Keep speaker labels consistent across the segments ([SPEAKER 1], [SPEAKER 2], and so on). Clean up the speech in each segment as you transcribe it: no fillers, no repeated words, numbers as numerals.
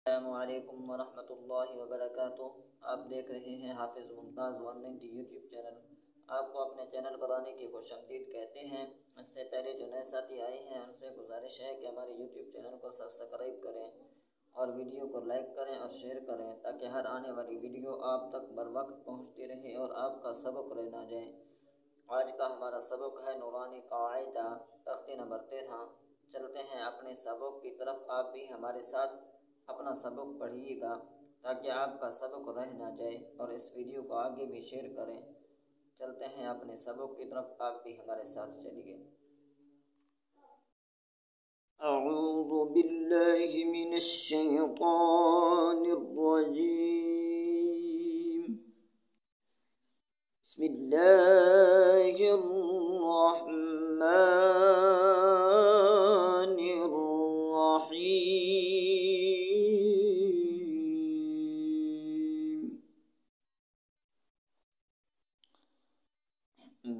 [SPEAKER 1] अस्सलामुअलैकुम वरहमतुल्लाहि वबरकातुह। आप देख रहे हैं हाफिज़ मुमताज़ 190 यूट्यूब चैनल। आपको अपने चैनल पर आने की खुशामदीद कहते हैं। इससे पहले जो नए साथी आए हैं उनसे गुजारिश है कि हमारे यूट्यूब चैनल को सब्सक्राइब करें और वीडियो को लाइक करें और शेयर करें, ताकि हर आने वाली वीडियो आप तक बर वक्त पहुँचती रहे और आपका सबक रह ना जाए। आज का हमारा सबक है नूरानी कायदा, तख्ती नंबर 13। चलते हैं अपने सबक की तरफ। आप भी हमारे साथ अपना सबक पढ़िएगा ताकि आपका सबक रह ना जाए, और इस वीडियो को आगे भी शेयर करें। चलते हैं अपने सबक की तरफ, आप भी हमारे साथ चलिए। अऊज़ु बिल्लाहि मिनश शैतानिर रजीम। बिस्मिल्लाहिर रहमानिर रहीम।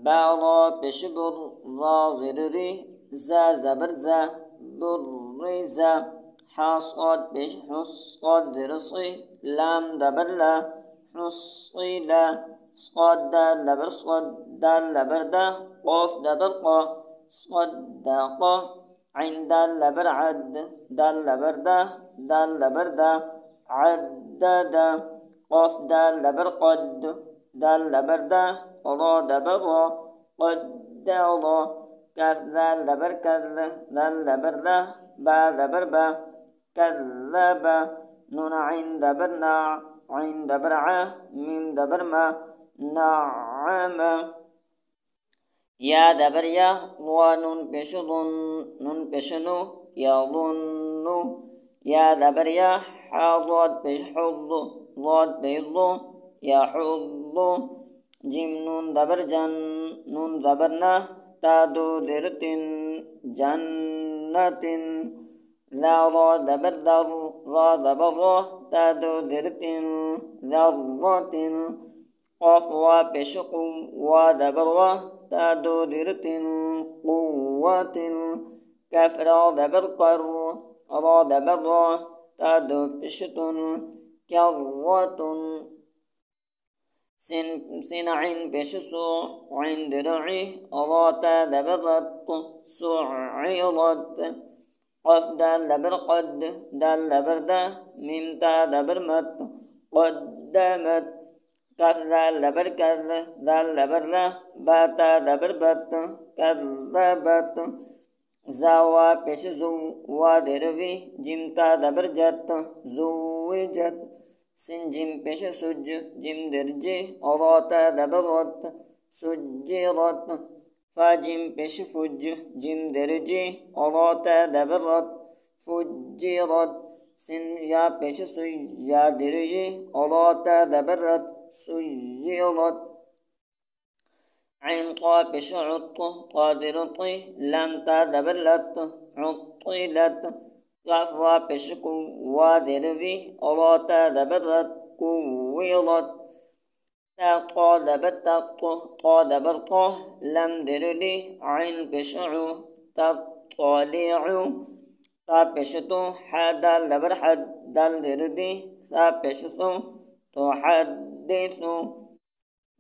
[SPEAKER 1] बारा पेशबर रा ज़िर जा ज़बर जा बुर्रिज़ा हासद पेश हुस्क़द ज़िरसी लाम दबर ला हुस्क़िला स्क़द दाल लबर स्क़द दाल लबर दा क़ाफ दबर क़ा स्क़द्दाक़ा ऐन दाल लबर अद दाल लबर दा दाल लबर दा अद्ददा क़ाफ दाल लबर क़द दाल लबर दा रा दबर रा क़द्दरा काफ दाल दबर कज़ दाल दबर दा बा दबर बा कज़्ज़बा नून ऐन दबर ना ऐन दबर आ मीम दबर मा नअम या दबर या वा नून पेश नून पेश नु यज़ुन्नु या दबर या हा ज़ाद पेश हुज़ ज़ाद पेश यहुज़्ज़ु जिम नून दबर जन नून दबर ना तादो दिरतिन जन्नतिन ला रा दबर दर रा दबर रा तादो दिरतिन ज़र्रतिन क़ाफ वा पेश क़ु वा दबर वा तादो दिरतिन क़ुव्वतिन काफ रा दबर कर रा दबर रा तादो पेश तुन कर्रतुन सिन ऐन पेश सु ऐन दिरई रा ता दबर रत सुइरत क़ाफ दाल दबर क़द दाल दबर दा मीम ता दबर मत क़द्दमत काफ दाल दबर कज़ दाल दबर ला बा ता दबर बत कज़्ज़बत जा वा पेश जु वा दिरवी जिम ता दबर जत ज़ुविजत सिन जिम पेश सुज जिम दिरजे रा ता दबर रत सुज्जिरत फा जिम पेश फुज जिम दिरजे रा ता दबर रत फुज्जिरत सिन या पेश सुय या दिरजे रा ता दबर रत सुय्यिरत ऐन क़ा पेश उत क़ादिर ति लाम ता दबर लत उत्तिलत काफ वा पेश कु वा दिरवी रा ता दबर रत कुव्विरत ता क़ा दबर तक क़ा दबर क़ा लम दिरली ऐन पेश उ तत्तालिउ ता पेश तो हा दाल दबर हद दाल दिरदी सा पेश सु तो हद्दिसु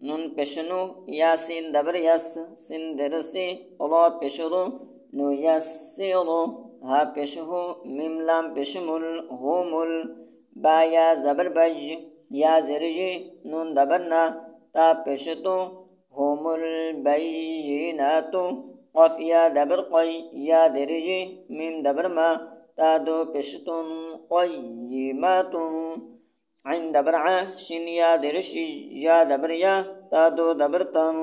[SPEAKER 1] नून पेश नु या सिन दबर यस सिन दिरसी रा पेश रु नु यस्सिरु हा पेश हु मीम लाम पेश मुल हुमुल बा या ज़बर बज या ज़िरजी नून दबर ना ता पेश तो हुमुल बय्यिनातु क़ाफ या दबर क़य या दिरजी मीम दबर मा ता दो पेश तुन क़य्यिमातुन ऐन दबर आ शिन या दिरशी या दबर या ता दो दबर तन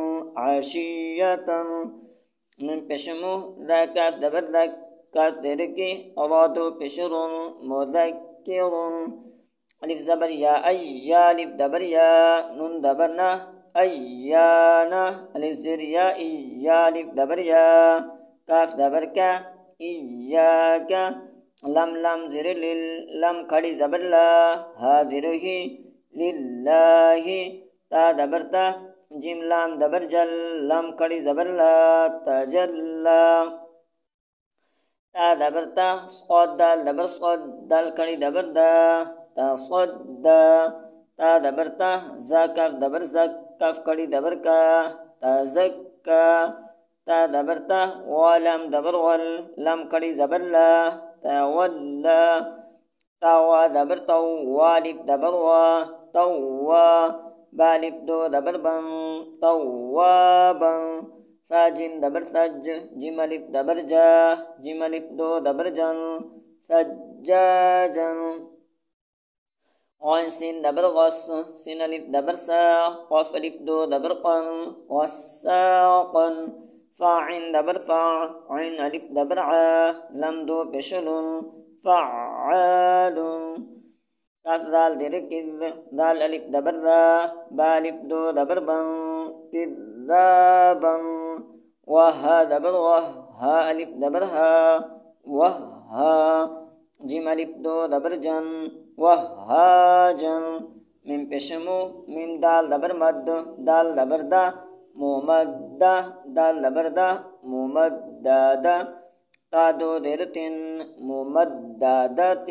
[SPEAKER 1] आशियतन नून पेश मु दा काफ दबर दक काफ दिरकी रा दो पेश रुन मुज़क्किरुन अलिफ दबर या अय्या अलिफ दबर या नून दबर ना अय्याना अलिफ ज़िर या इया अलिफ दबर या काफ दबर का इय्याका लम लम ज़िर लिल लम खड़ी ज़बर ला हा ज़िर ही लिल्लाहि ता दबर ता जिम लाम दबर जल लम खड़ी ज़बर ला तजल्ला تا دبر تا صاد دال دبر صاد دال کڑی دبر دا تصدى تا دبر تا زا کاف دبر زا کاف کڑی دبر کا تزکا تا دبر تا ولام دبر ول لام کڑی زبر لا تولى توا دبر تو والف دبر وا توا بالف دو دبر بن توابا ساجم دبر سج جيم الف دبر جا جيم الف دو دبر جن سجاجا غين سين دبر غص سين الف دبر سا قاف الف دو دبر قن وساقا فاعن دبر فاع عين الف دبر ع لم دو بشل فعال كاف ذال دركذ ذال الف دبر ذا بالف دو دبر بن كذابا وها دبر وه ها الف دبر ها وها جيم الف دو دبر جن وهاجا من بشمو من دال دبر مد دال دبر دا ممدة دال دبر دا ممددة تا دو درتن ممددة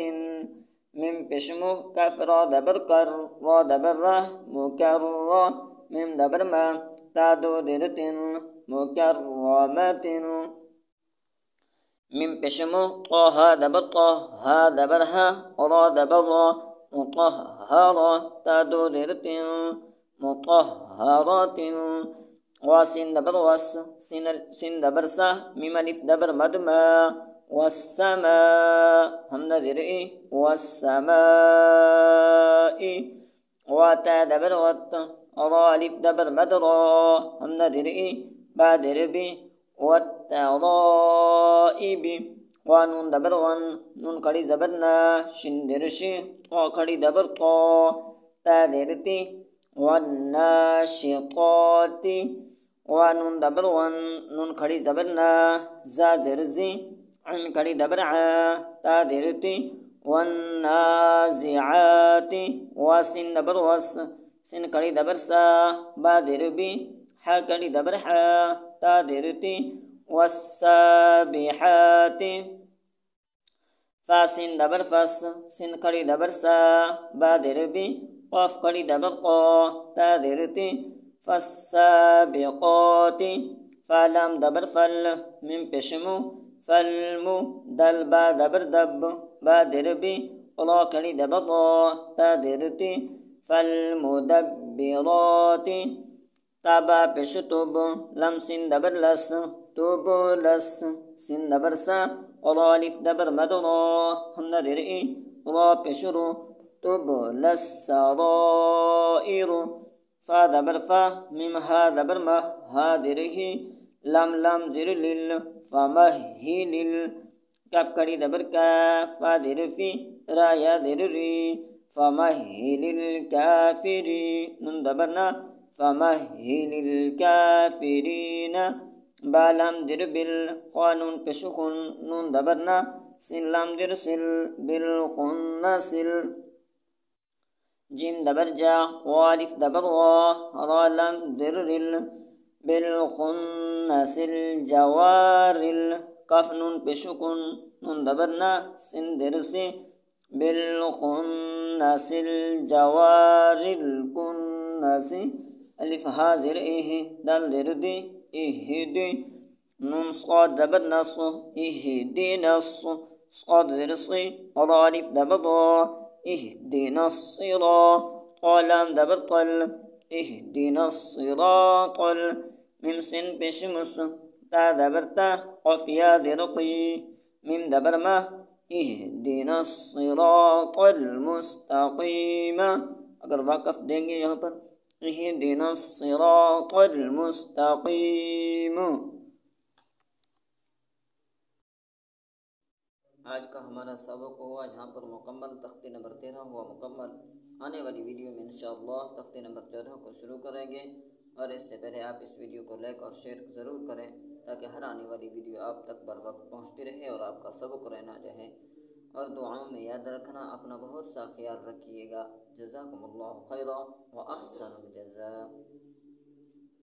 [SPEAKER 1] من بشمو كفر دبر كر را دبر ره مكرر من دبر ما تا دو درتن مكرمة من بشمو طه دبر طه ها دبر ها را دبر را مطهرة تا دو درتن مطهرة وسين دبر وس سين دبر سا ميم الف دبر مدما والسماء هم نذر والسماء وتا دبر وت را الف دبر مدرا هم نذر بادر بي والترائب ونون دبر ون نون کڑی زبرنا شندرشي طا کڑی دبر طا تا درتي والناشطات ونون دبر ون نون کڑی زبرنا زا درزي عن کڑی دبر ع تا درتي والنازعات وسين دبر وس سين کڑی دبر سا با دربي ح کڑی دبر ح تا درتي والسابحات فاسين دبر فس سين کڑی دبر سا با دربي قاف کڑی دبر قا تا درتي فالسابقات فلام دبر فل من پشمو فالمو دل با دبر دب با دربي را کڑی دبر را تا درتي فالمدبرات تابا پیش توب لم سين دبر لس توب لس سين دبر سا را الف دبر مدرا هم ندرئ را پیش رو توب لس سرائر فا دبر فا ميم ها دبر مه ها درهِ لم لم زر لل فمهل كاف کڑی دبر کا فا در في را یا در ری فمهل الكافرين نون دبرنا فمهل الكافرين بالام در بال قانون پشخن نون دبرنا سن لام در سل بالخنسل جيم دبر جا والف دبر وا را لام در رل بالخنسل جوارل كاف نون پشخن نون دبرنا سن در سي بالخنسل جوارل كنس الف حاضر إيه دال دردي إهدي نون صاد دبر نص إهدي نص صاد درصي را الف دبر إهدنا الصراط قلم دبر طل إهدنا الصراط ميم سين بشمس تا دبر تا قف يا درقي ميم دبر ما اهدنا الصراط المستقيم اگر واقف دیں گے یہاں پر اهدنا الصراط المستقيم. آج کا ہمارا سبق ہوا جہاں پر مکمل تختی نمبر 13 ہوا مکمل. آنے والی ویڈیو میں انشاءاللہ تختی نمبر 14 کو شروع کریں گے اور اس سے پہلے آپ اس ویڈیو کو لائک اور شیئر ضرور کریں تاکہ ہر آنے والی ویڈیو آپ تک بر وقت پہنچتی رہے اور آپ کا سبق رہنا چاہے. اور دعاؤں میں یاد رکھنا اپنا بہت سا خیال رکھیے گا. جزاکم اللہ خیرا و احسن الجزاء.